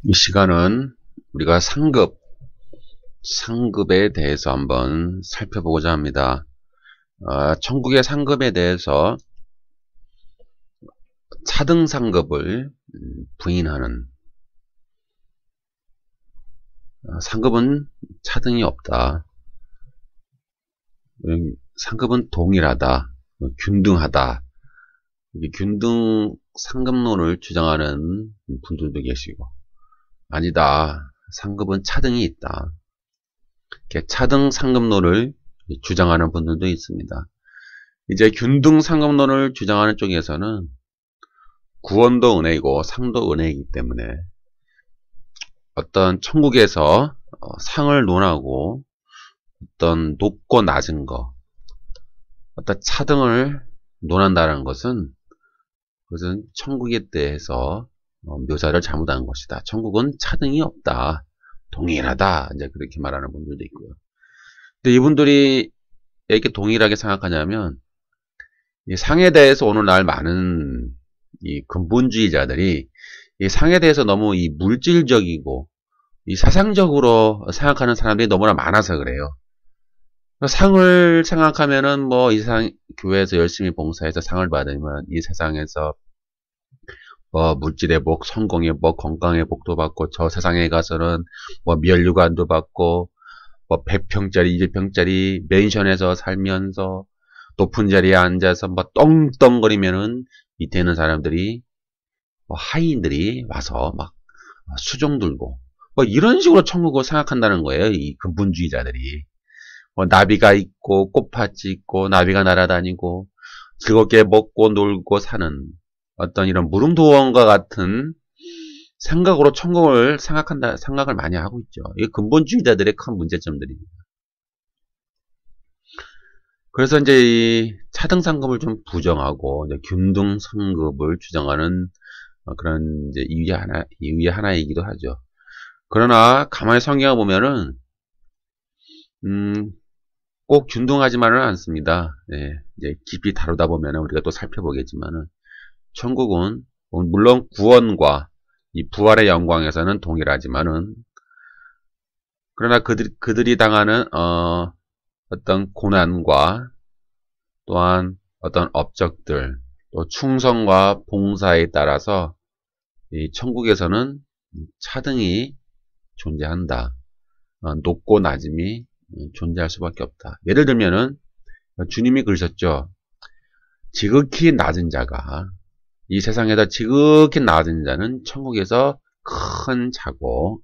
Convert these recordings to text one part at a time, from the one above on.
이 시간은 우리가 상급에 대해서 한번 살펴보고자 합니다. 천국의 상급에 대해서 차등 상급을 부인하는, 상급은 차등이 없다. 상급은 동일하다, 균등하다. 균등 상급론을 주장하는 분들도 계시고, 아니다, 상급은 차등이 있다, 이렇게 차등 상급론을 주장하는 분들도 있습니다. 이제 균등 상급론을 주장하는 쪽에서는 구원도 은혜이고 상도 은혜이기 때문에 어떤 천국에서 상을 논하고 어떤 높고 낮은 거, 어떤 차등을 논한다는 것은 그것은 천국에 대해서 묘사를 잘못한 것이다. 천국은 차등이 없다, 동일하다, 이제 그렇게 말하는 분들도 있고요. 근데 이분들이 왜 이렇게 동일하게 생각하냐면, 이 상에 대해서 오늘날 많은 이 근본주의자들이 이 상에 대해서 너무 이 물질적이고 이 사상적으로 생각하는 사람들이 너무나 많아서 그래요. 상을 생각하면은 뭐 이 세상 교회에서 열심히 봉사해서 상을 받으면 이 세상에서 물질의 복, 성공의 복, 건강의 복도 받고, 저 세상에 가서는 면류관도 받고, 100평짜리, 200평짜리 맨션에서 살면서 높은 자리에 앉아서 떵떵거리면은 밑에 있는 사람들이, 하인들이 와서 막 수종 들고, 이런 식으로 천국을 생각한다는 거예요, 이 근본주의자들이. 나비가 있고, 꽃밭이 있고, 나비가 날아다니고, 즐겁게 먹고 놀고 사는 어떤 이런 무릉도원과 같은 생각으로 천국을 생각을 많이 하고 있죠. 이게 근본주의자들의 큰 문제점들입니다. 그래서 이제 이 차등상급을 좀 부정하고 이제 균등상급을 주장하는 그런 이제 이유의 하나이기도 하죠. 그러나 가만히 성경을 보면은 꼭 균등하지만은 않습니다. 네, 이제 깊이 다루다 보면은 우리가 또 살펴보겠지만은 천국은 물론 구원과 이 부활의 영광에서는 동일하지만은, 그러나 그들이 당하는 어떤 고난과 또한 어떤 업적들, 또 충성과 봉사에 따라서 이 천국에서는 차등이 존재한다. 높고 낮음이 존재할 수밖에 없다. 예를 들면은 주님이 그러셨죠. 지극히 낮은 자가, 이 세상에서 지극히 낮은 자는 천국에서 큰 자고,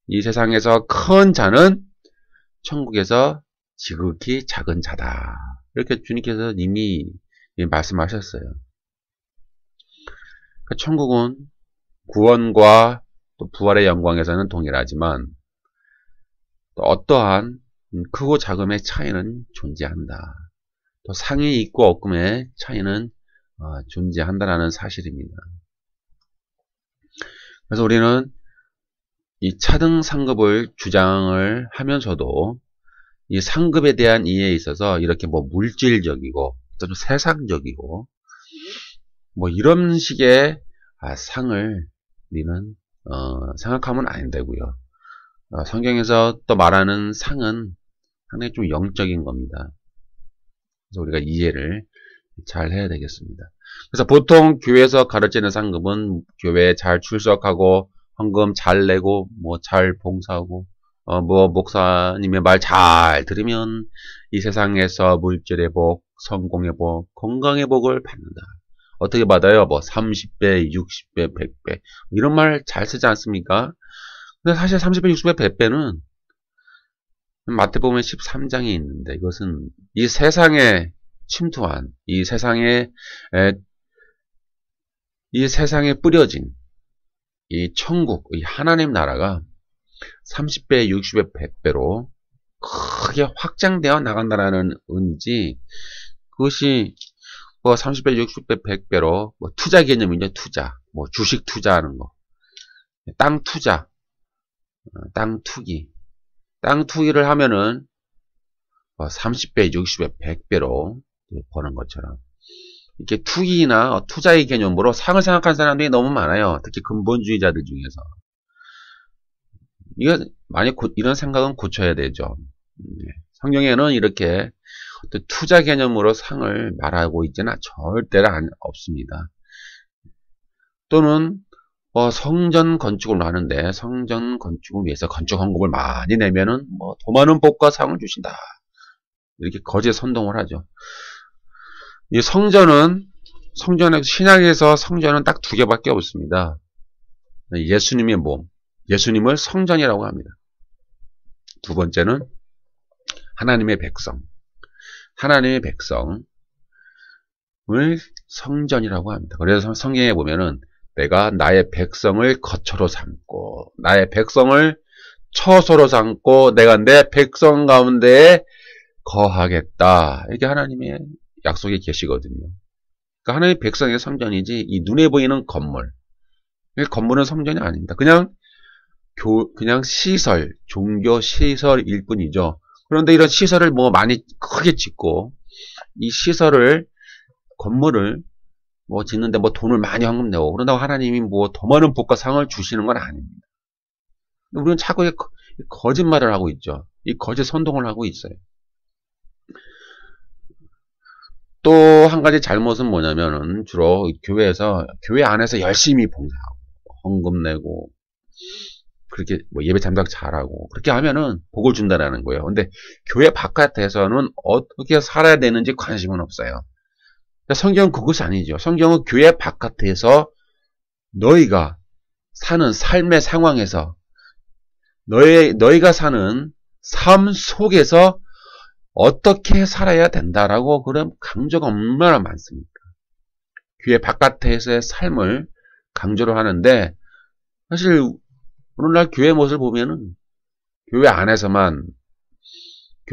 이 세상에서 큰 자는 천국에서 지극히 작은 자다. 이렇게 주님께서 이미 말씀하셨어요. 그러니까 천국은 구원과 또 부활의 영광에서는 동일하지만 또 어떠한 크고 작음의 차이는 존재한다. 또 상이 있고 없음의 차이는 존재한다는 사실입니다. 그래서 우리는 이 차등 상급을 주장을 하면서도 이 상급에 대한 이해에 있어서 이렇게 물질적이고 또 세상적이고 이런 식의 상을 우리는 생각하면 안 되고요. 성경에서 또 말하는 상은 상당히 좀 영적인 겁니다. 그래서 우리가 이해를 잘 해야 되겠습니다. 그래서 보통 교회에서 가르치는 상급은 교회에 잘 출석하고 헌금 잘 내고 잘 봉사하고 목사님의 말 잘 들으면 이 세상에서 물질의 복, 성공의 복, 건강의 복을 받는다. 어떻게 받아요? 30배, 60배, 100배 이런 말 잘 쓰지 않습니까? 근데 사실 30배, 60배, 100배는 마태복음 13장에 있는데, 이것은 이 세상에 침투한, 이 세상에 뿌려진 이 천국, 이 하나님 나라가 30배, 60배, 100배로 크게 확장되어 나간다라는 의미지, 그것이 30배, 60배, 100배로 투자 개념이죠. 투자, 주식 투자하는 거, 땅 투자, 땅 투기, 땅 투기를 하면은 30배, 60배, 100배로 버는 것처럼, 이렇게 투기나 투자의 개념으로 상을 생각하는 사람들이 너무 많아요. 특히 근본주의자들 중에서. 이거 많이 이런 생각은 고쳐야 되죠. 성경에는 이렇게 투자 개념으로 상을 말하고 있지는 절대로 없습니다. 또는 성전 건축을 하는데 성전 건축을 위해서 건축 헌금을 많이 내면은 더 많은 복과 상을 주신다. 이렇게 거짓 선동을 하죠. 이 신약에서 성전은 딱 두 개밖에 없습니다. 예수님의 몸, 예수님을 성전이라고 합니다. 두 번째는 하나님의 백성, 하나님의 백성을 성전이라고 합니다. 그래서 성경에 보면은 내가 나의 백성을 거처로 삼고 나의 백성을 처소로 삼고 내가 내 백성 가운데에 거하겠다. 이게 하나님의 약속이 계시거든요. 그러니까 하나님의 백성의 성전이지 이 눈에 보이는 건물. 건물은 성전이 아닙니다. 그냥 시설, 종교 시설일 뿐이죠. 그런데 이런 시설을 많이 크게 짓고 이 건물을 짓는데 돈을 많이 헌금 내고 그런다고 하나님이 더 많은 복과 상을 주시는 건 아닙니다. 우리는 자꾸 거짓말을 하고 있죠. 이 거짓 선동을 하고 있어요. 또 한 가지 잘못은 뭐냐면은 주로 교회 안에서 열심히 봉사하고 헌금 내고 그렇게 예배 참석 잘하고 그렇게 하면은 복을 준다라는 거예요. 근데 교회 바깥에서는 어떻게 살아야 되는지 관심은 없어요. 성경은 그것이 아니죠. 성경은 교회 바깥에서 너희가 사는 삶의 상황에서 너희가 사는 삶 속에서 어떻게 살아야 된다라고 그런 강조가 얼마나 많습니까? 교회 바깥에서의 삶을 강조를 하는데 사실 오늘날 교회 모습을 보면은 교회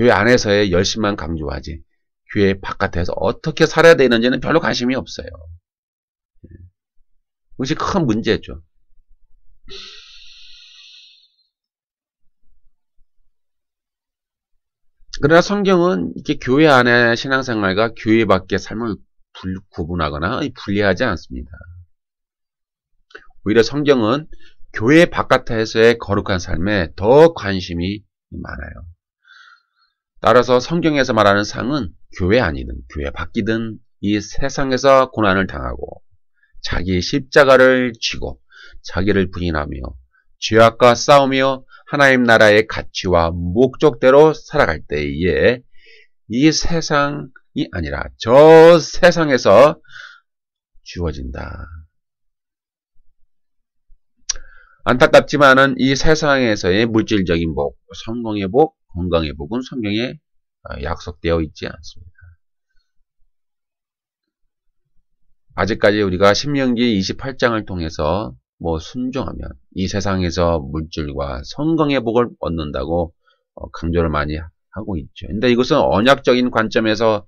안에서의 열심만 강조하지 교회 바깥에서 어떻게 살아야 되는지는 별로 관심이 없어요. 그것이 큰 문제죠. 그러나 성경은 이렇게 교회 안의 신앙생활과 교회 밖의 삶을 구분하거나 분리하지 않습니다. 오히려 성경은 교회 바깥에서의 거룩한 삶에 더 관심이 많아요. 따라서 성경에서 말하는 상은 교회 아니든 교회 밖이든 이 세상에서 고난을 당하고 자기 십자가를 쥐고 자기를 부인하며 죄악과 싸우며 하나님 나라의 가치와 목적대로 살아갈 때에 이 세상이 아니라 저 세상에서 주어진다. 안타깝지만은 이 세상에서의 물질적인 복, 성공의 복, 건강의 복은 성경에 약속되어 있지 않습니다. 아직까지 우리가 신명기 28장을 통해서 순종하면 이 세상에서 물질과 성공의 복을 얻는다고 강조를 많이 하고 있죠. 근데 이것은 언약적인 관점에서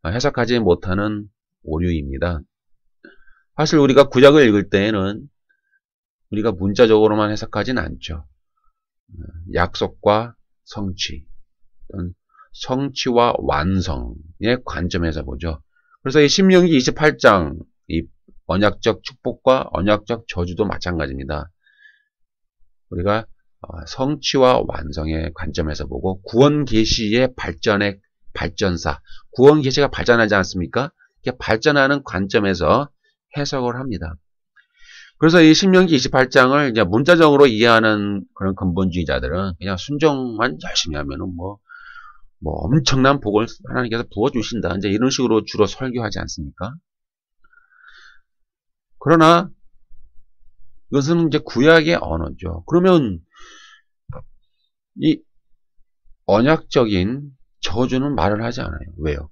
해석하지 못하는 오류입니다. 사실 우리가 구약을 읽을 때에는 우리가 문자적으로만 해석하진 않죠. 약속과 성취, 성취와 완성의 관점에서 보죠. 그래서 이 신명기 28장, 이 언약적 축복과 언약적 저주도 마찬가지입니다. 우리가 성취와 완성의 관점에서 보고 구원 계시의 발전사, 구원 계시가 발전하지 않습니까? 이렇게 발전하는 관점에서 해석을 합니다. 그래서 이 신명기 28장을 이제 문자적으로 이해하는 그런 근본주의자들은 그냥 순종만 열심히 하면은 엄청난 복을 하나님께서 부어주신다. 이제 이런 식으로 주로 설교하지 않습니까? 그러나 이것은 이제 구약의 언어죠. 그러면 이 언약적인 저주는 말을 하지 않아요. 왜요?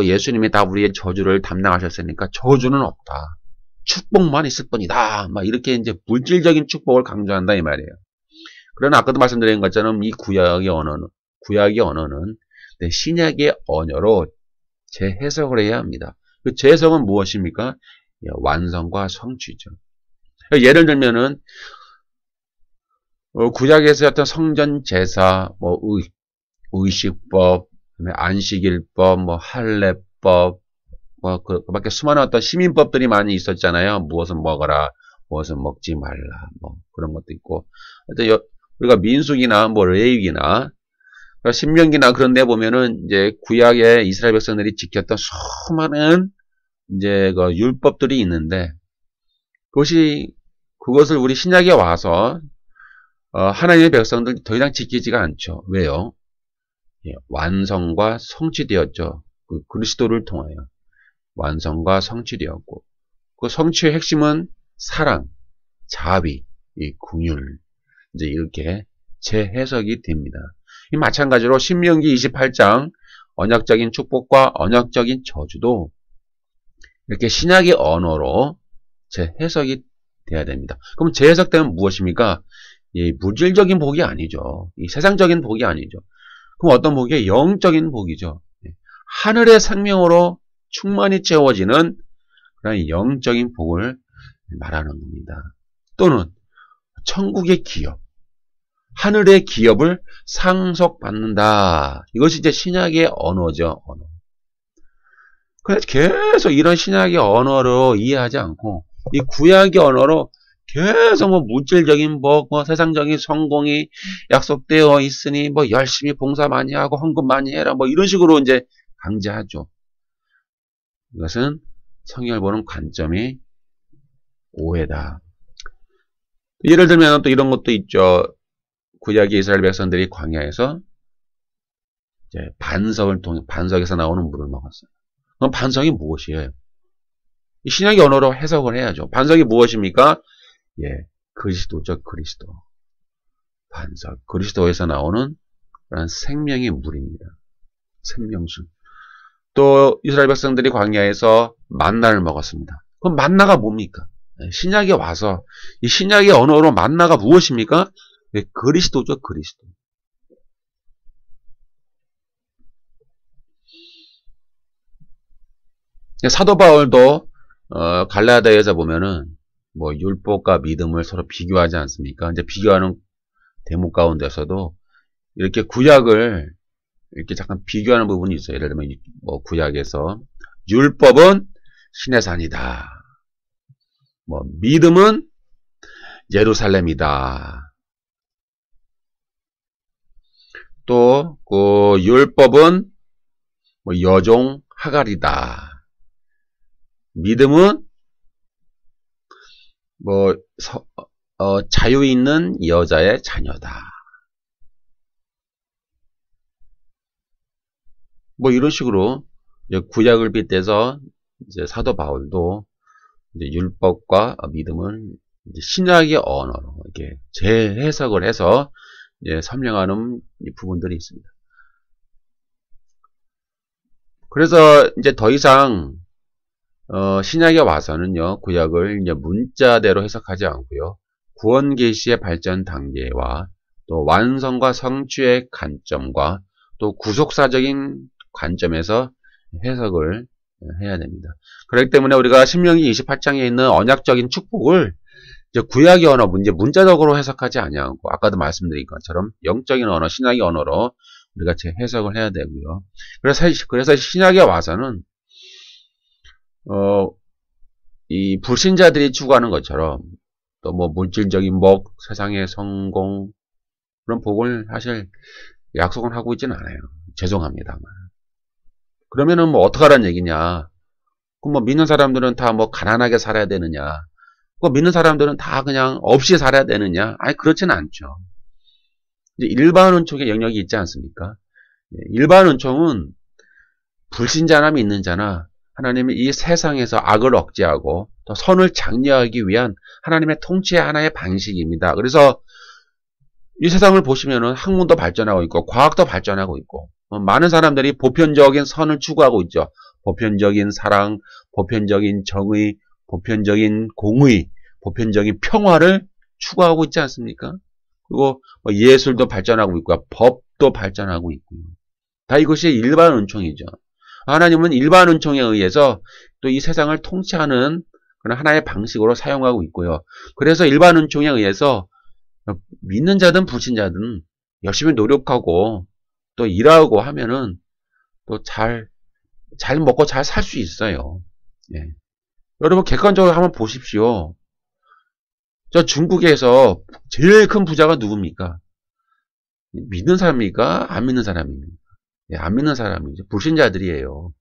예수님이 다 우리의 저주를 담당하셨으니까 저주는 없다. 축복만 있을 뿐이다. 이렇게 이제 물질적인 축복을 강조한다 이 말이에요. 그러나 아까도 말씀드린 것처럼 이 구약의 언어는 신약의 언어로 재해석을 해야 합니다. 그 재해석은 무엇입니까? 완성과 성취죠. 예를 들면은 구약에서 어떤 성전 제사, 의식법, 안식일법, 할례법, 그밖에 수많은 어떤 시민법들이 많이 있었잖아요. 무엇은 먹어라, 무엇은 먹지 말라, 그런 것도 있고. 우리가 민수기나 뭐 레위기나 신명기나 그런 데 보면은 이제 구약의 이스라엘 백성들이 지켰던 수많은 이제 그 율법들이 있는데 그것을 우리 신약에 와서 하나님의 백성들 더 이상 지키지가 않죠. 왜요? 예, 완성과 성취되었죠. 그 그리스도를 통하여 완성과 성취되었고 그 성취의 핵심은 사랑, 자비, 이 긍휼 이제 이렇게 재해석이 됩니다. 이 마찬가지로 신명기 28장 언약적인 축복과 언약적인 저주도 이렇게 신약의 언어로 재해석이 돼야 됩니다. 그럼 재해석되면 무엇입니까? 이 물질적인 복이 아니죠. 이 세상적인 복이 아니죠. 그럼 어떤 복이에요? 영적인 복이죠. 하늘의 생명으로 충만히 채워지는 그런 영적인 복을 말하는 겁니다. 또는 천국의 기업, 하늘의 기업을 상속받는다. 이것이 이제 신약의 언어죠. 언어. 그래서 계속 이런 신약의 언어로 이해하지 않고 이 구약의 언어로 계속 뭐 물질적인 복, 뭐 세상적인 성공이 약속되어 있으니 뭐 열심히 봉사 많이 하고 헌금 많이 해라 뭐 이런 식으로 이제 강제하죠. 이것은 성경을 보는 관점이 오해다. 예를 들면 또 이런 것도 있죠. 구약의 이스라엘 백성들이 광야에서 이제 반석을 통해 반석에서 나오는 물을 먹었어요. 그럼 반석이 무엇이에요? 이 신약의 언어로 해석을 해야죠. 반석이 무엇입니까? 예, 그리스도죠, 그리스도. 반석, 그리스도에서 나오는 그런 생명의 물입니다. 생명수. 또 이스라엘 백성들이 광야에서 만나를 먹었습니다. 그럼 만나가 뭡니까? 신약에 와서 이 신약의 언어로 만나가 무엇입니까? 예, 그리스도죠, 그리스도. 사도 바울도 갈라디아에서 보면은 뭐 율법과 믿음을 서로 비교하지 않습니까? 이제 비교하는 대목 가운데서도 이렇게 구약을 이렇게 잠깐 비교하는 부분이 있어요. 예를 들면 뭐 구약에서 율법은 신의 산이다. 뭐 믿음은 예루살렘이다. 또 그 율법은 뭐 여종 하갈이다. 믿음은 뭐 자유 있는 여자의 자녀다. 뭐 이런 식으로 이제 구약을 빗대서 이제 사도 바울도 이제 율법과 믿음을 이제 신약의 언어로 이렇게 재해석을 해서 이제 설명하는 부분들이 있습니다. 그래서 이제 더 이상 신약에 와서는요, 구약을 이제 문자대로 해석하지 않고요, 구원 계시의 발전 단계와 또 완성과 성취의 관점과 또 구속사적인 관점에서 해석을 해야 됩니다. 그렇기 때문에 우리가 신명기 28장에 있는 언약적인 축복을 이제 구약의 언어, 이제 문자적으로 해석하지 아니하고 아까도 말씀드린 것처럼 영적인 언어, 신약의 언어로 우리가 해석을 해야 되고요. 그래서 신약에 와서는 이 불신자들이 추구하는 것처럼 또 뭐 물질적인 복, 세상의 성공 그런 복을 사실 약속은 하고 있지는 않아요. 죄송합니다만. 그러면은 뭐 어떡하라는 얘기냐? 그럼 뭐 믿는 사람들은 다 뭐 가난하게 살아야 되느냐? 그 믿는 사람들은 다 그냥 없이 살아야 되느냐? 아니 그렇지는 않죠. 이제 일반 은총의 영역이 있지 않습니까? 일반 은총은 불신자나 믿는 자나 하나님이 이 세상에서 악을 억제하고 또 선을 장려하기 위한 하나님의 통치의 하나의 방식입니다. 그래서 이 세상을 보시면은 학문도 발전하고 있고 과학도 발전하고 있고 많은 사람들이 보편적인 선을 추구하고 있죠. 보편적인 사랑, 보편적인 정의, 보편적인 공의, 보편적인 평화를 추구하고 있지 않습니까? 그리고 예술도 발전하고 있고요. 법도 발전하고 있고요. 다 이것이 일반 은총이죠. 하나님은 일반 은총에 의해서 또 이 세상을 통치하는 그런 하나의 방식으로 사용하고 있고요. 그래서 일반 은총에 의해서 믿는 자든 불신자든 열심히 노력하고 또 일하고 하면은 또 잘 먹고 잘 살 수 있어요. 예. 여러분 객관적으로 한번 보십시오. 저 중국에서 제일 큰 부자가 누굽니까? 믿는 사람입니까? 안 믿는 사람입니까? 예, 안 믿는 사람이죠. 불신자들이에요.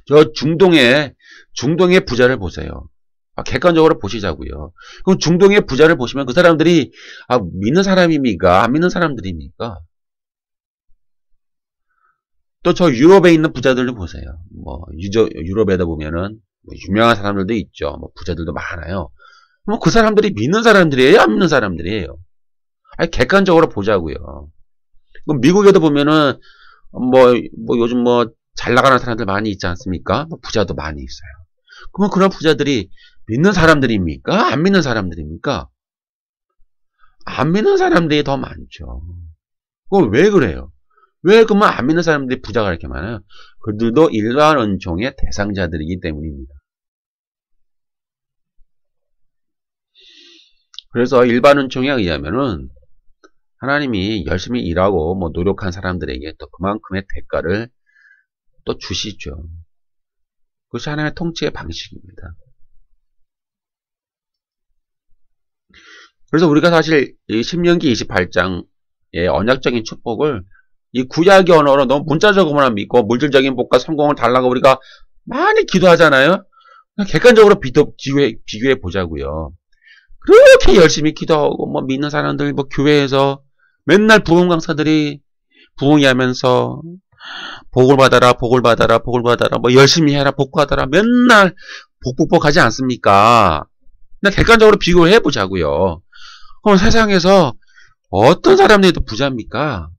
저 중동의 부자를 보세요. 객관적으로 보시자고요. 그럼 중동의 부자를 보시면 그 사람들이 믿는 사람입니까? 안 믿는 사람들입니까? 또 저 유럽에 있는 부자들도 보세요. 유럽에다 보면은 유명한 사람들도 있죠. 부자들도 많아요. 그 사람들이 믿는 사람들이에요? 안 믿는 사람들이에요? 객관적으로 보자고요. 미국에도 보면은 요즘 잘 나가는 사람들 많이 있지 않습니까? 부자도 많이 있어요. 그러면 그런 부자들이 믿는 사람들입니까? 안 믿는 사람들입니까? 안 믿는 사람들이 더 많죠. 그럼 왜 그래요? 왜 그러면 안 믿는 사람들이 부자가 이렇게 많아요? 그들도 일반 은총의 대상자들이기 때문입니다. 그래서 일반 은총에 의하면은 하나님이 열심히 일하고 노력한 사람들에게 또 그만큼의 대가를 또 주시죠. 그것이 하나님의 통치의 방식입니다. 그래서 우리가 사실 이 신명기 28장의 언약적인 축복을 이 구약의 언어로 너무 문자적으로만 믿고 물질적인 복과 성공을 달라고 우리가 많이 기도하잖아요. 객관적으로 비교해 보자고요. 그렇게 열심히 기도하고 믿는 사람들 교회에서 맨날 부흥 강사들이 부흥하면서 복을 받아라 복을 받아라 복을 받아라 열심히 해라 복 받아라 맨날 복하지 않습니까? 그냥 객관적으로 비교해 보자고요. 그럼 세상에서 어떤 사람들이 더 부자입니까?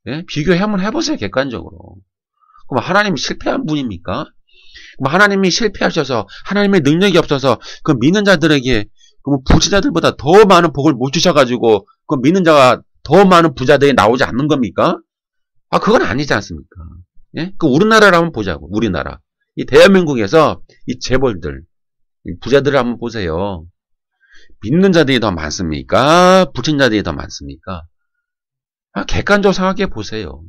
예? 한번 해보세요. 객관적으로. 그럼 하나님이 실패한 분입니까? 그럼 하나님이 실패하셔서 하나님의 능력이 없어서 그 믿는 자들에게 부자들보다 더 많은 복을 못 주셔가지고 그 믿는 자가 더 많은 부자들이 나오지 않는 겁니까? 그건 아니지 않습니까? 예? 우리나라를 한번 보자고. 우리나라. 이 대한민국에서 이 재벌들, 이 부자들을 한번 보세요. 믿는 자들이 더 많습니까? 불신자들이 더 많습니까? 객관적으로 생각해 보세요.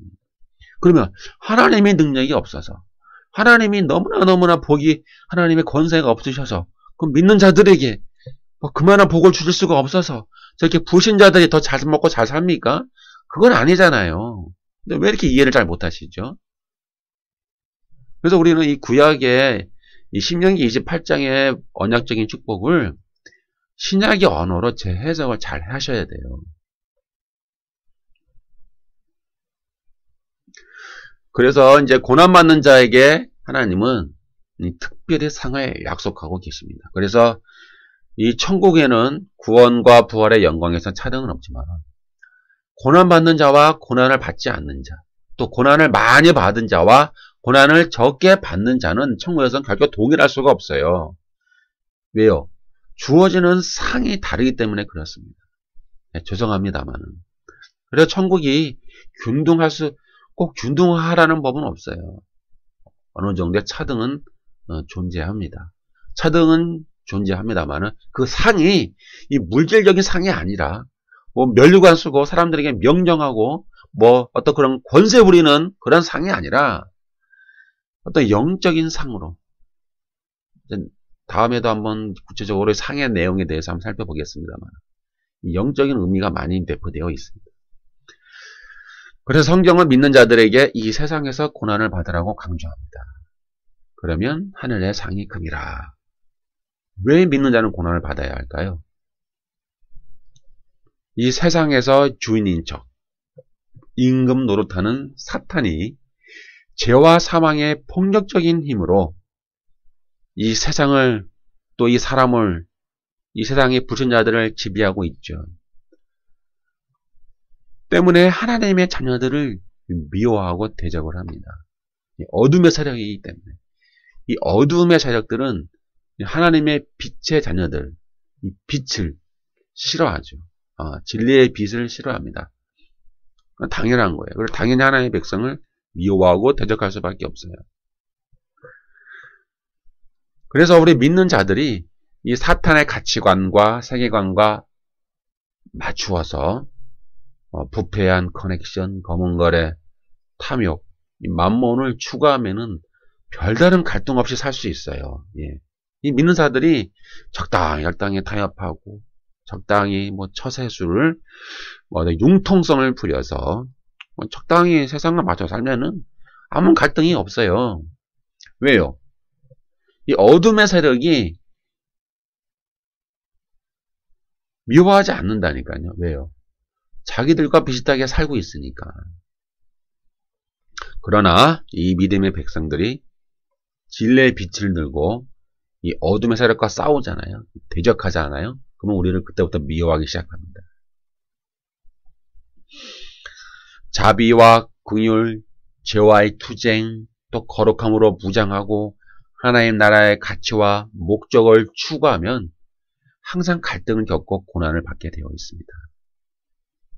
그러면 하나님의 능력이 없어서 하나님이 너무나 하나님의 권세가 없으셔서 그 믿는 자들에게 그만한 복을 주실 수가 없어서 저렇게 불신자들이 더 잘 먹고 잘 삽니까? 그건 아니잖아요. 근데 왜 이렇게 이해를 잘 못하시죠? 그래서 우리는 이 구약의 이 신명기 28장의 언약적인 축복을 신약의 언어로 재해석을 잘 하셔야 돼요. 그래서 이제 고난받는 자에게 하나님은 특별히 상을 약속하고 계십니다. 그래서 이 천국에는 구원과 부활의 영광에서 차등은 없지만 고난받는 자와 고난을 받지 않는 자, 또 고난을 많이 받은 자와 고난을 적게 받는 자는 천국에서는 결코 동일할 수가 없어요. 왜요? 주어지는 상이 다르기 때문에 그렇습니다. 네, 죄송합니다만은. 그래서 천국이 꼭 균등하라는 법은 없어요. 어느 정도의 차등은 존재합니다. 차등은 존재합니다만은 그 상이 이 물질적인 상이 아니라 면류관 쓰고 사람들에게 명령하고 어떤 그런 권세 부리는 그런 상이 아니라 어떤 영적인 상으로 다음에도 한번 구체적으로 상의 내용에 대해서 한번 살펴보겠습니다만 영적인 의미가 많이 배포되어 있습니다. 그래서 성경은 믿는 자들에게 이 세상에서 고난을 받으라고 강조합니다. 그러면 하늘의 상이 큼이라. 왜 믿는 자는 고난을 받아야 할까요? 이 세상에서 주인인 척, 임금 노릇하는 사탄이 죄와 사망의 폭력적인 힘으로 이 세상을 또 이 사람을 이 세상의 불신자들을 지배하고 있죠. 때문에 하나님의 자녀들을 미워하고 대적을 합니다. 어둠의 세력이기 때문에 이 어둠의 세력들은 하나님의 빛의 자녀들, 이 빛을 싫어하죠. 진리의 빛을 싫어합니다. 당연한 거예요. 그래서 당연히 하나님의 백성을 미워하고 대적할 수밖에 없어요. 그래서 우리 믿는 자들이 이 사탄의 가치관과 세계관과 맞추어서 부패한 커넥션, 검은거래, 탐욕, 만몬을 추구하면은 별다른 갈등 없이 살 수 있어요. 예. 이 믿는 자들이 적당히 타협하고 적당히 뭐 처세술을 뭐 융통성을 부려서 뭐 적당히 세상과 맞춰 살면은 아무 갈등이 없어요. 왜요? 이 어둠의 세력이 미워하지 않는다니까요. 왜요? 자기들과 비슷하게 살고 있으니까. 그러나 이 믿음의 백성들이 진리의 빛을 들고 이 어둠의 세력과 싸우잖아요. 대적하지 않아요? 그러면 우리를 그때부터 미워하기 시작합니다. 자비와 긍휼, 죄와의 투쟁, 또 거룩함으로 무장하고 하나님 나라의 가치와 목적을 추구하면 항상 갈등을 겪고 고난을 받게 되어 있습니다.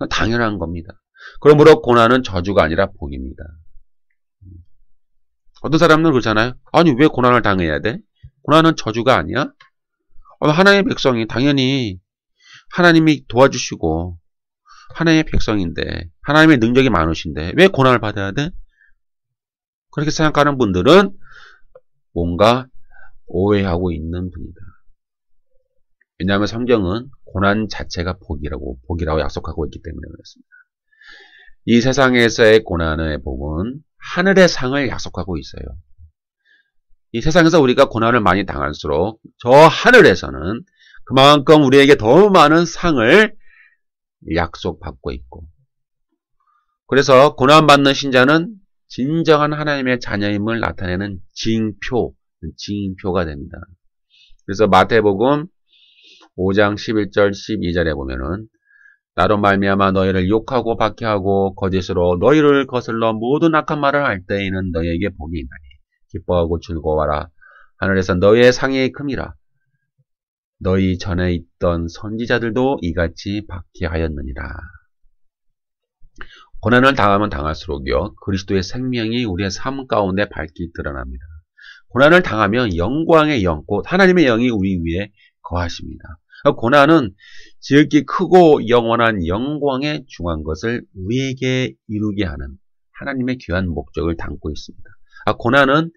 당연한 겁니다. 그러므로 고난은 저주가 아니라 복입니다. 어떤 사람들은 그렇잖아요. 아니 왜 고난을 당해야 돼? 고난은 저주가 아니야? 하나님의 백성이 당연히 하나님이 도와주시고 하나님의 백성인데 하나님의 능력이 많으신데 왜 고난을 받아야 돼? 그렇게 생각하는 분들은 뭔가 오해하고 있는 분이다. 왜냐하면 성경은 고난 자체가 복이라고 약속하고 있기 때문에 그렇습니다. 이 세상에서의 고난의 복은 하늘의 상을 약속하고 있어요. 이 세상에서 우리가 고난을 많이 당할수록 저 하늘에서는 그만큼 우리에게 더 많은 상을 약속받고 있고, 그래서 고난받는 신자는 진정한 하나님의 자녀임을 나타내는 징표가 됩니다. 그래서 마태복음 5장 11절 12절에 보면은 나로 말미암아 너희를 욕하고 박해하고 거짓으로 너희를 거슬러 모든 악한 말을 할 때에는 너희에게 복이 있나니 기뻐하고 즐거워하라. 하늘에서 너희의 상이 큼이라. 너희 전에 있던 선지자들도 이같이 박해하였느니라. 고난을 당하면 당할수록요, 그리스도의 생명이 우리의 삶 가운데 밝히 드러납니다. 고난을 당하면 영광의 영, 곧 하나님의 영이 우리 위에 거하십니다. 고난은 지극히 크고 영원한 영광에 중한 것을 우리에게 이루게 하는 하나님의 귀한 목적을 담고 있습니다. 고난은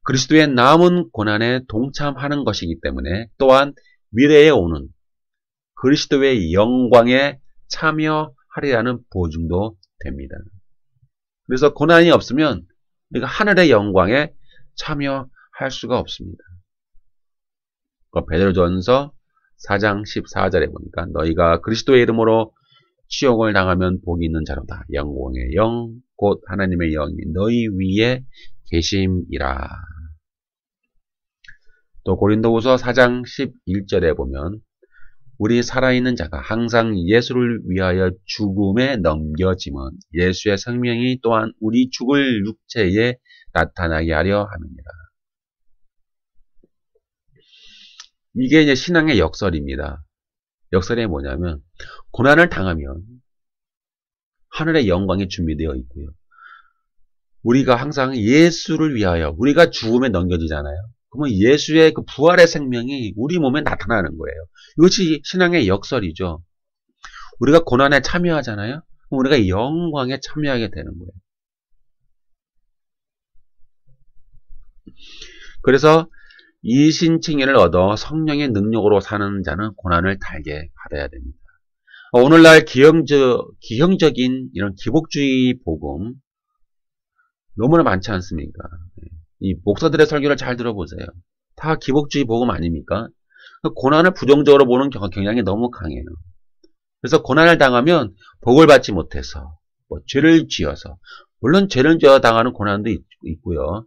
그리스도의 남은 고난에 동참하는 것이기 때문에 또한 미래에 오는 그리스도의 영광에 참여하리라는 보증도 됩니다. 그래서 고난이 없으면 우리가 하늘의 영광에 참여할 수가 없습니다. 베드로전서 4장 14절에 보니까 너희가 그리스도의 이름으로 치욕을 당하면 복이 있는 자로다. 영광의 영, 곧 하나님의 영이 너희 위에 계심이라. 또 고린도후서 4장 11절에 보면 우리 살아있는 자가 항상 예수를 위하여 죽음에 넘겨짐은 예수의 생명이 또한 우리 죽을 육체에 나타나게 하려 함이니라. 이게 이제 신앙의 역설입니다. 역설이 뭐냐면 고난을 당하면 하늘의 영광이 준비되어 있고요. 우리가 항상 예수를 위하여 우리가 죽음에 넘겨지잖아요. 그러면 예수의 그 부활의 생명이 우리 몸에 나타나는 거예요. 이것이 신앙의 역설이죠. 우리가 고난에 참여하잖아요. 그럼 우리가 영광에 참여하게 되는 거예요. 그래서 이신칭의를 얻어 성령의 능력으로 사는 자는 고난을 달게 받아야 됩니다. 오늘날 기형적인 이런 기복주의 복음 너무나 많지 않습니까? 이 목사들의 설교를 잘 들어보세요. 다 기복주의 복음 아닙니까? 고난을 부정적으로 보는 경향이 너무 강해요. 그래서 고난을 당하면 복을 받지 못해서 죄를 지어서, 물론 죄를 지어 당하는 고난도 있고요.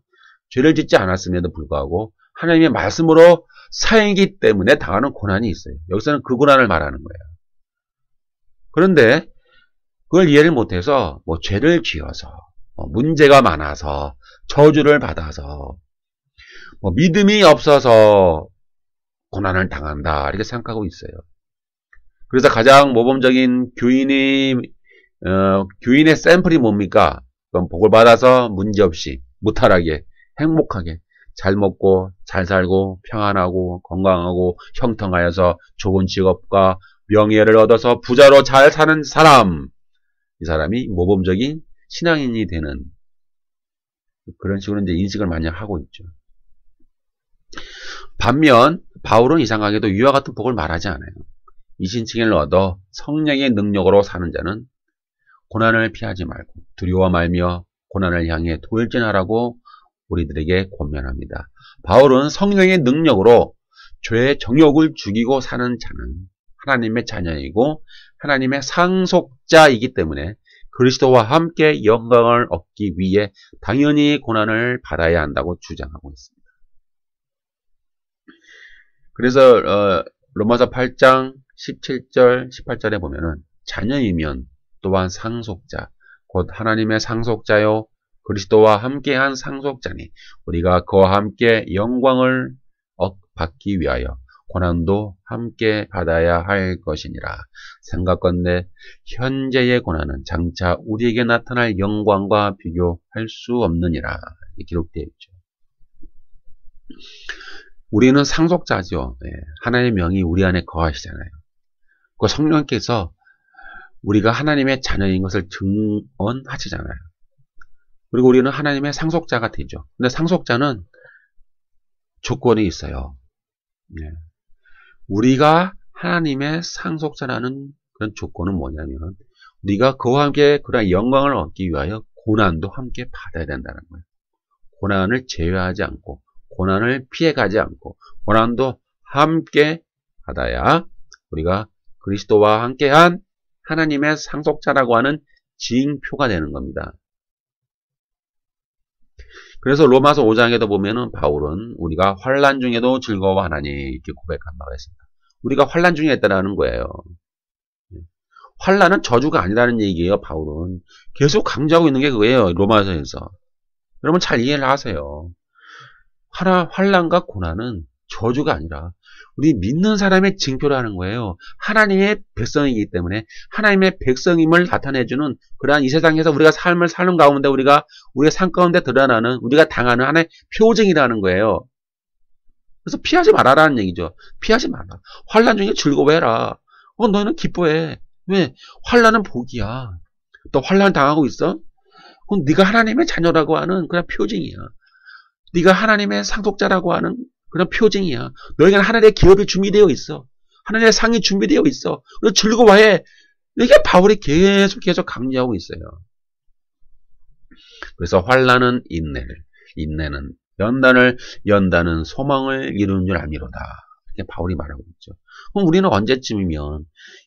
죄를 짓지 않았음에도 불구하고 하나님의 말씀으로 살기 때문에 당하는 고난이 있어요. 여기서는 그 고난을 말하는 거예요. 그런데 그걸 이해를 못해서 죄를 지어서 문제가 많아서 저주를 받아서 믿음이 없어서 고난을 당한다 이렇게 생각하고 있어요. 그래서 가장 모범적인 교인의 샘플이 뭡니까? 그럼 복을 받아서 문제없이 무탈하게 행복하게 잘 먹고 잘 살고 평안하고 건강하고 형통하여서 좋은 직업과 명예를 얻어서 부자로 잘 사는 사람, 이 사람이 모범적인 신앙인이 되는 그런 식으로 이제 인식을 많이 하고 있죠. 반면 바울은 이상하게도 이와 같은 복을 말하지 않아요. 이신칭의를 얻어 성령의 능력으로 사는 자는 고난을 피하지 말고 두려워 말며 고난을 향해 돌진하라고 우리들에게 권면합니다. 바울은 성령의 능력으로 죄의 정욕을 죽이고 사는 자는 하나님의 자녀이고 하나님의 상속자이기 때문에 그리스도와 함께 영광을 얻기 위해 당연히 고난을 받아야 한다고 주장하고 있습니다. 그래서 로마서 8장 17절, 18절에 보면은 자녀이면 또한 상속자, 곧 하나님의 상속자요 그리스도와 함께한 상속자니 우리가 그와 함께 영광을 받기 위하여 고난도 함께 받아야 할 것이니라. 생각건대 현재의 고난은 장차 우리에게 나타날 영광과 비교할 수 없느니라. 기록되어 있죠. 우리는 상속자죠. 하나님의 명이 우리 안에 거하시잖아요. 그 성령께서 우리가 하나님의 자녀인 것을 증언하시잖아요. 그리고 우리는 하나님의 상속자가 되죠. 근데 상속자는 조건이 있어요. 우리가 하나님의 상속자라는 그런 조건은 뭐냐면 우리가 그와 함께 그런 영광을 얻기 위하여 고난도 함께 받아야 된다는 거예요. 고난을 제외하지 않고 고난을 피해가지 않고 고난도 함께 받아야 우리가 그리스도와 함께한 하나님의 상속자라고 하는 징표가 되는 겁니다. 그래서 로마서 5장에도 보면은 바울은 우리가 환난 중에도 즐거워하나니 이렇게 고백한 바가 있습니다. 우리가 환난 중에 있다라는 거예요. 환난은 저주가 아니라는 얘기예요. 바울은 계속 강조하고 있는 게 그거예요. 로마서에서. 여러분 잘 이해를 하세요. 환난과 고난은 저주가 아니라 우리 믿는 사람의 징표라는 거예요. 하나님의 백성이기 때문에 하나님의 백성임을 나타내주는 그러한 이 세상에서 우리가 삶을 사는 가운데 우리가 우리의 삶 가운데 드러나는 우리가 당하는 하나의 표징이라는 거예요. 그래서 피하지 말아라는 얘기죠. 피하지 마라. 환난 중에 즐거워해라. 너는 기뻐해. 왜? 환난은 복이야. 또 환난 당하고 있어? 그럼 네가 하나님의 자녀라고 하는 그런 표징이야. 네가 하나님의 상속자라고 하는 그런 표징이야. 너에게는 하나님의 기업이 준비되어 있어. 하나님의 상이 준비되어 있어. 너 즐거워해. 이게 바울이 계속 강조하고 있어요. 그래서 환난은 인내를, 인내는 연단은 소망을 이루는 줄 아미로다. 이렇게 바울이 말하고 있죠. 그럼 우리는 언제쯤이면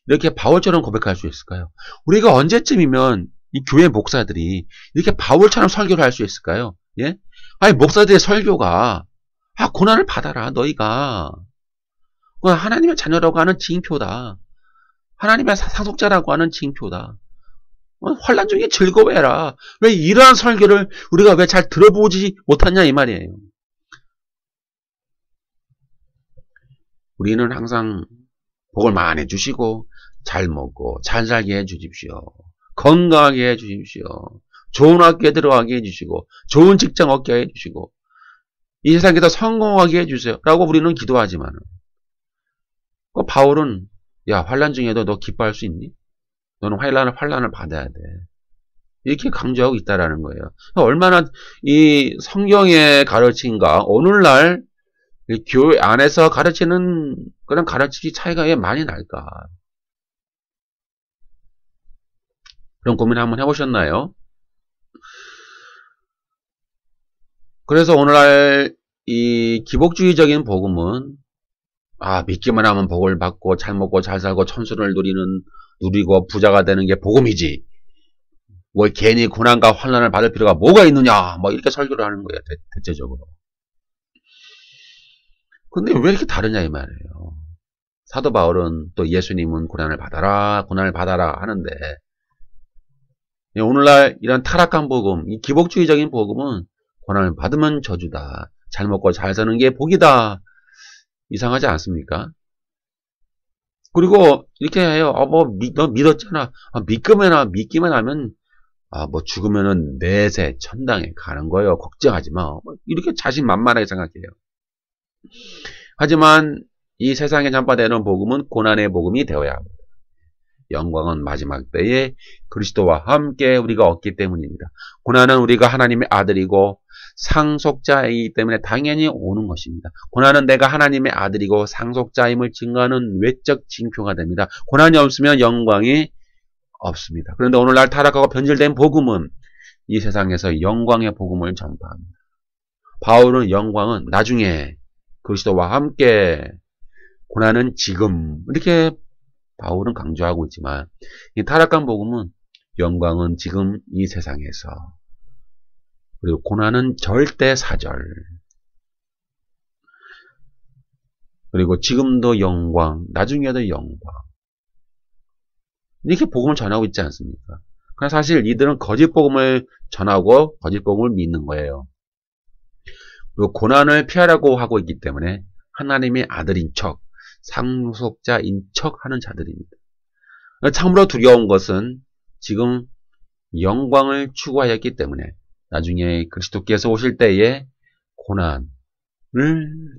이렇게 바울처럼 고백할 수 있을까요? 우리가 언제쯤이면 이 교회 목사들이 이렇게 바울처럼 설교를 할 수 있을까요? 예? 아니 목사들의 설교가 고난을 받아라 너희가 하나님의 자녀라고 하는 징표다. 하나님의 상속자라고 하는 징표다. 환난 중에 즐거워해라. 왜 이러한 설교를 우리가 왜 잘 들어보지 못하냐 이 말이에요. 우리는 항상 복을 많이 주시고 잘 먹고 잘 살게 해주십시오. 건강하게 해주십시오. 좋은 학교에 들어가게 해주시고 좋은 직장 얻게 해주시고 이 세상에서 성공하게 해주세요. 라고 우리는 기도하지만 바울은 야 환난 중에도 너 기뻐할 수 있니? 너는 환난을 받아야 돼. 이렇게 강조하고 있다라는 거예요. 얼마나 이 성경의 가르침과 오늘날 교회 안에서 가르치는 그런 가르치기 차이가 왜 많이 날까? 그런 고민 한번 해보셨나요? 그래서 오늘날 이 기복주의적인 복음은 믿기만 하면 복을 받고 잘 먹고 잘 살고 천수를 누리고 부자가 되는 게 복음이지. 뭐 괜히 고난과 환난을 받을 필요가 뭐가 있느냐. 뭐 이렇게 설교를 하는 거예요. 대체적으로. 근데 왜 이렇게 다르냐 이 말이에요. 사도 바울은 또 예수님은 고난을 받아라 하는데 오늘날 이런 타락한 복음, 이 기복주의적인 복음은 고난을 받으면 저주다. 잘 먹고 잘 사는 게 복이다. 이상하지 않습니까? 그리고 이렇게 해요. 너 믿었잖아. 믿기만 하면 뭐 죽으면은 내세 천당에 가는 거예요. 걱정하지 마. 이렇게 자신만만하게 생각해요. 하지만 이 세상에 전파되는 복음은 고난의 복음이 되어야 합니다. 영광은 마지막 때에 그리스도와 함께 우리가 얻기 때문입니다. 고난은 우리가 하나님의 아들이고 상속자이기 때문에 당연히 오는 것입니다. 고난은 내가 하나님의 아들이고 상속자임을 증거하는 외적 징표가 됩니다. 고난이 없으면 영광이 없습니다. 그런데 오늘날 타락하고 변질된 복음은 이 세상에서 영광의 복음을 전파합니다. 바울은 영광은 나중에 그리스도와 함께, 고난은 지금, 이렇게 바울은 강조하고 있지만 이 타락한 복음은 영광은 지금 이 세상에서, 그리고 고난은 절대 사절, 그리고 지금도 영광, 나중에도 영광, 이렇게 복음을 전하고 있지 않습니까? 그러나 사실 이들은 거짓 복음을 전하고 거짓 복음을 믿는 거예요. 그리고 고난을 피하려고 하고 있기 때문에 하나님의 아들인 척, 상속자인 척 하는 자들입니다. 참으로 두려운 것은 지금 영광을 추구하였기 때문에 나중에 그리스도께서 오실 때에 고난을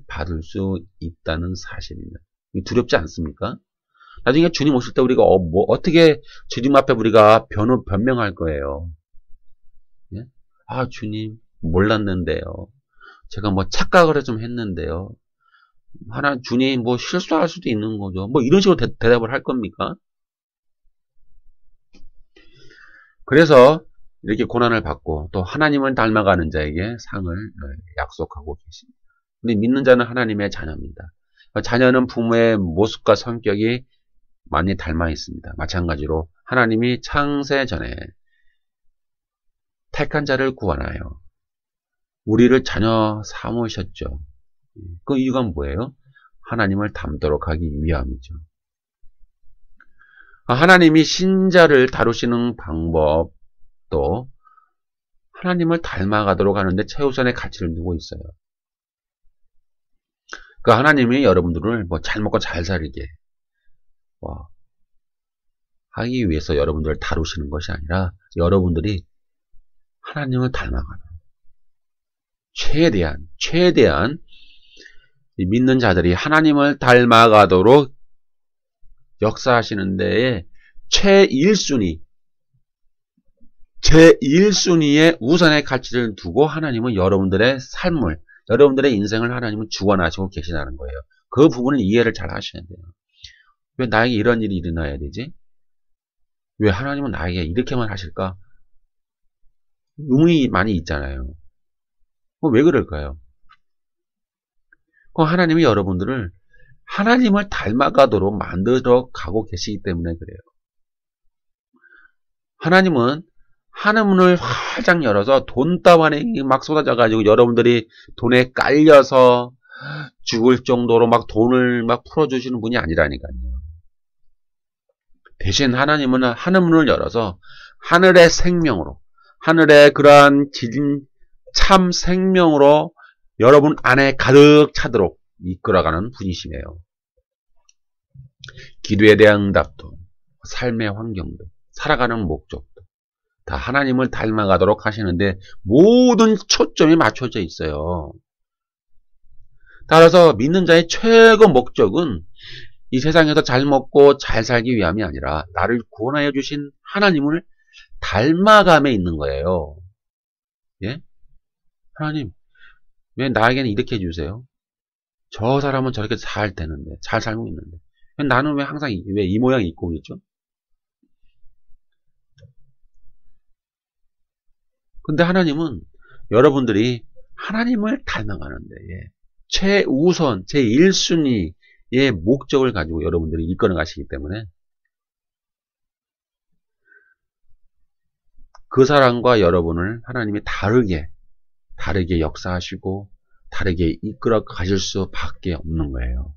받을 수 있다는 사실입니다. 두렵지 않습니까? 나중에 주님 오실 때 우리가 어떻게 주님 앞에 우리가 변명할 거예요. 예? 아, 주님 몰랐는데요. 제가 뭐 착각을 좀 했는데요. 주님 뭐 실수할 수도 있는 거죠. 뭐 이런 식으로 대답을 할 겁니까? 그래서 이렇게 고난을 받고 또 하나님을 닮아가는 자에게 상을 약속하고 계십니다. 근데 믿는 자는 하나님의 자녀입니다. 자녀는 부모의 모습과 성격이 많이 닮아 있습니다. 마찬가지로 하나님이 창세 전에 택한 자를 구원하여 우리를 자녀 삼으셨죠. 그 이유가 뭐예요? 하나님을 닮도록 하기 위함이죠. 하나님이 신자를 다루시는 방법도 하나님을 닮아가도록 하는데 최우선의 가치를 두고 있어요. 그 하나님이 여러분들을 잘 먹고 잘 살게 하기 위해서 여러분들을 다루시는 것이 아니라 여러분들이 하나님을 닮아가는 최대한 믿는 자들이 하나님을 닮아가도록 역사하시는 데에 제1순위의 우선의 가치를 두고 하나님은 여러분들의 삶을, 여러분들의 인생을 하나님은 주관하시고 계시다는 거예요. 그 부분은 이해를 잘 하셔야 돼요. 왜 나에게 이런 일이 일어나야 되지? 왜 하나님은 나에게 이렇게만 하실까? 의문이 많이 있잖아요. 왜 그럴까요? 하나님이 여러분들을 하나님을 닮아가도록 만들어 가고 계시기 때문에 그래요. 하나님은 하늘문을 활짝 열어서 돈다발이 막 쏟아져가지고 여러분들이 돈에 깔려서 죽을 정도로 막 돈을 막 풀어주시는 분이 아니라니까요. 대신 하나님은 하늘문을 열어서 하늘의 생명으로, 하늘의 그러한 참 생명으로 여러분 안에 가득 차도록 이끌어가는 분이시네요. 기도에 대한 응답도, 삶의 환경도, 살아가는 목적도 다 하나님을 닮아가도록 하시는데 모든 초점이 맞춰져 있어요. 따라서 믿는 자의 최고 목적은 이 세상에서 잘 먹고 잘 살기 위함이 아니라 나를 구원하여 주신 하나님을 닮아감에 있는 거예요. 예? 하나님, 왜 나에게는 이렇게 해주세요? 저 사람은 저렇게 잘 되는데, 잘 살고 있는데. 나는 왜 항상 왜 이 모양 입고 있죠? 근데 하나님은 여러분들이 하나님을 닮아가는데, 최우선, 제1순위의 목적을 가지고 여러분들이 이끌어 가시기 때문에 그 사람과 여러분을 하나님이 다르게 역사하시고 다르게 이끌어 가실 수밖에 없는 거예요.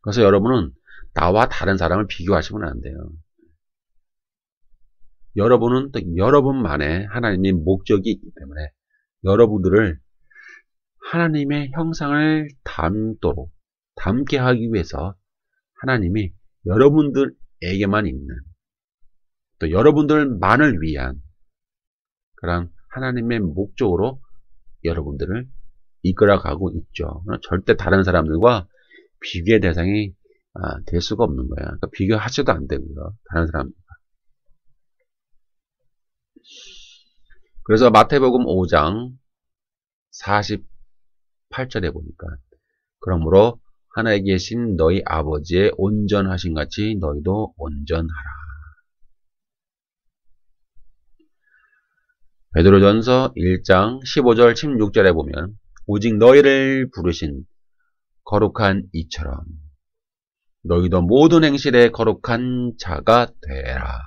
그래서 여러분은 나와 다른 사람을 비교하시면 안 돼요. 여러분은 또 여러분만의 하나님의 목적이 있기 때문에 여러분들을 하나님의 형상을 닮게 하기 위해서 하나님이 여러분들에게만 있는, 또 여러분들만을 위한 그런 하나님의 목적으로 여러분들을 이끌어가고 있죠. 절대 다른 사람들과 비교의 대상이 될 수가 없는 거야. 그러니까 비교하셔도 안 되고요. 다른 사람들과. 그래서 마태복음 5장 48절에 보니까 그러므로 하나에 계신 너희 아버지의 온전하신 같이 너희도 온전하라. 베드로전서 1장 15절 16절에 보면 오직 너희를 부르신 거룩한 이처럼 너희도 모든 행실에 거룩한 자가 되라.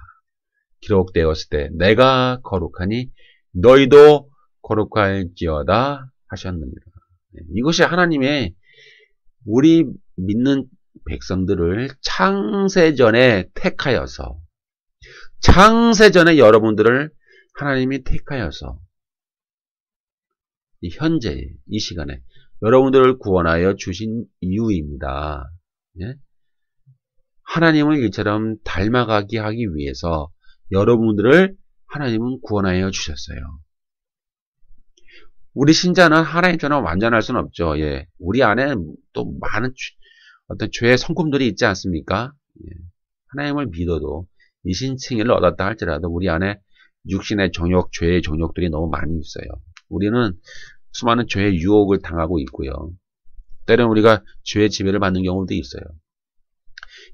기록되었을 때 내가 거룩하니 너희도 거룩할지어다 하셨느니라. 이것이 하나님의 우리 믿는 백성들을 창세전에 택하여서 창세전에 여러분들을 하나님이 택하여서 현재 이 시간에 여러분들을 구원하여 주신 이유입니다. 예? 하나님을 이처럼 닮아가게 하기 위해서 여러분들을 하나님은 구원하여 주셨어요. 우리 신자는 하나님처럼 완전할 수는 없죠. 예. 우리 안에 또 많은 어떤 죄의 성품들이 있지 않습니까? 예. 하나님을 믿어도 이신칭의를 얻었다 할지라도 우리 안에 육신의 정욕, 죄의 정욕들이 너무 많이 있어요. 우리는 수많은 죄의 유혹을 당하고 있고요. 때로는 우리가 죄의 지배를 받는 경우도 있어요.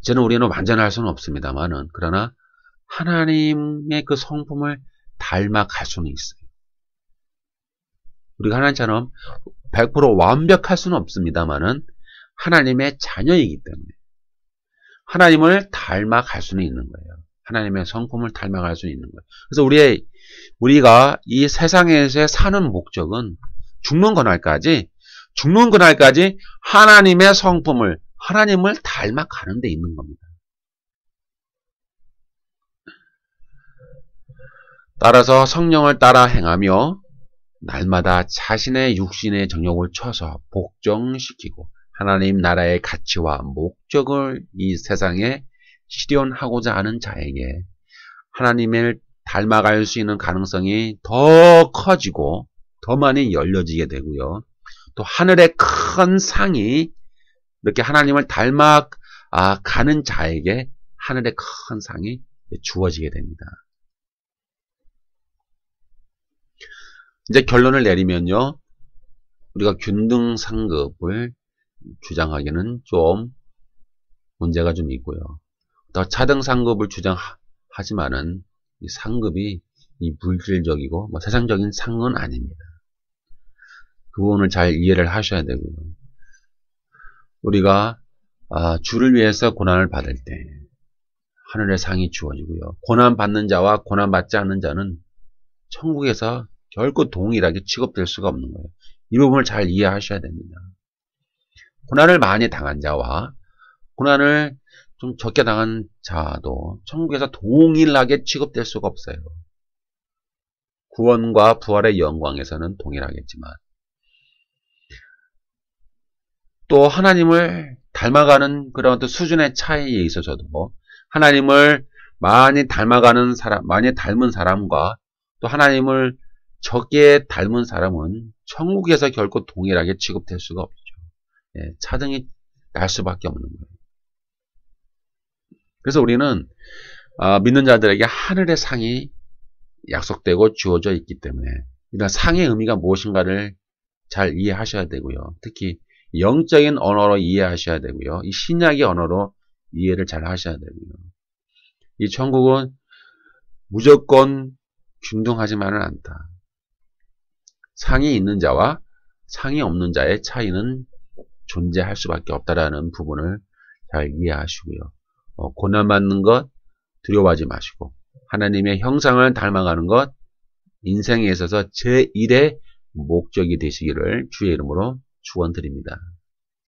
이제는 우리는 완전할 수는 없습니다만은 그러나 하나님의 그 성품을 닮아갈 수는 있어요. 우리가 하나님처럼 100% 완벽할 수는 없습니다만은 하나님의 자녀이기 때문에 하나님을 닮아갈 수는 있는 거예요. 하나님의 성품을 닮아갈 수 있는 거예요. 그래서 우리가 이 세상에서 사는 목적은 죽는 그날까지 하나님의 성품을, 하나님을 닮아가는 데 있는 겁니다. 따라서 성령을 따라 행하며 날마다 자신의 육신의 정욕을 쳐서 복종시키고 하나님 나라의 가치와 목적을 이 세상에 실현하고자 하는 자에게 하나님을 닮아갈 수 있는 가능성이 더 커지고 더 많이 열려지게 되고요. 또 하늘의 큰 상이 이렇게 하나님을 닮아가는 자에게 하늘의 큰 상이 주어지게 됩니다. 이제 결론을 내리면요. 우리가 균등 상급을 주장하기는 좀 문제가 좀 있고요. 더 차등 상급을 주장하지만은 이 상급이 이 물질적이고 뭐 세상적인 상은 아닙니다. 그 부분을 잘 이해를 하셔야 되고요. 우리가 주를 위해서 고난을 받을 때 하늘의 상이 주어지고요. 고난받는 자와 고난받지 않는 자는 천국에서 결코 동일하게 취급될 수가 없는 거예요. 이 부분을 잘 이해하셔야 됩니다. 고난을 많이 당한 자와 고난을 좀 적게 당한 자도 천국에서 동일하게 취급될 수가 없어요. 구원과 부활의 영광에서는 동일하겠지만 또 하나님을 닮아가는 그런 수준의 차이에 있어서도 하나님을 많이 닮아가는 사람, 많이 닮은 사람과 또 하나님을 적게 닮은 사람은 천국에서 결코 동일하게 취급될 수가 없죠. 예, 차등이 날 수밖에 없는 거예요. 그래서 우리는 믿는 자들에게 하늘의 상이 약속되고 주어져 있기 때문에 이런 상의 의미가 무엇인가를 잘 이해하셔야 되고요. 특히 영적인 언어로 이해하셔야 되고요. 이 신약의 언어로 이해를 잘 하셔야 되고요. 이 천국은 무조건 균등하지만은 않다. 상이 있는 자와 상이 없는 자의 차이는 존재할 수밖에 없다라는 부분을 잘 이해하시고요. 고난받는 것 두려워하지 마시고 하나님의 형상을 닮아가는 것 인생에 있어서 제1의 목적이 되시기를 주의 이름으로 축원드립니다.